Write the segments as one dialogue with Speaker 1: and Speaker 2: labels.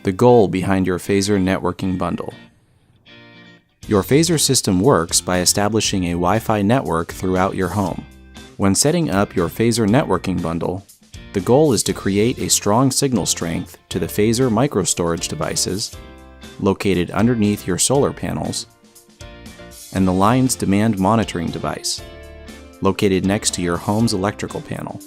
Speaker 1: The goal behind your Phazr networking bundle. Your Phazr system works by establishing a Wi-Fi network throughout your home. When setting up your Phazr networking bundle, the goal is to create a strong signal strength to the Phazr microstorage devices located underneath your solar panels and the line's demand monitoring device located next to your home's electrical panel.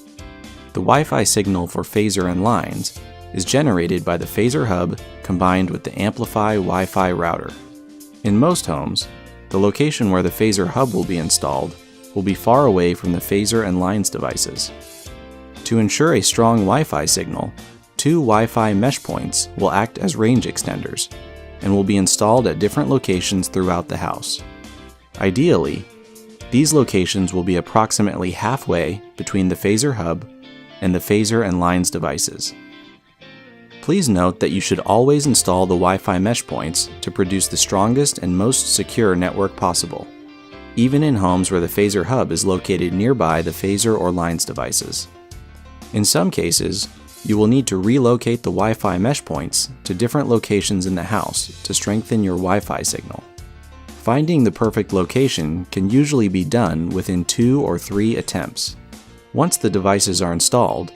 Speaker 1: The Wi-Fi signal for Phazr and lines is generated by the Phazr hub combined with the Amplify Wi-Fi router. In most homes, the location where the Phazr hub will be installed will be far away from the Phazr and lines devices. To ensure a strong Wi-Fi signal, 2 Wi-Fi mesh points will act as range extenders and will be installed at different locations throughout the house. Ideally, these locations will be approximately halfway between the Phazr hub and the Phazr and lines devices. Please note that you should always install the Wi-Fi mesh points to produce the strongest and most secure network possible, even in homes where the Phazr hub is located nearby the Phazr or lines devices. In some cases, you will need to relocate the Wi-Fi mesh points to different locations in the house to strengthen your Wi-Fi signal. Finding the perfect location can usually be done within 2 or 3 attempts. Once the devices are installed,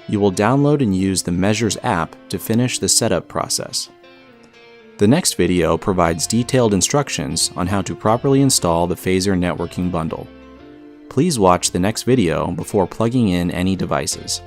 Speaker 1: you will download and use the Measures app to finish the setup process. The next video provides detailed instructions on how to properly install the Phazr networking bundle. Please watch the next video before plugging in any devices.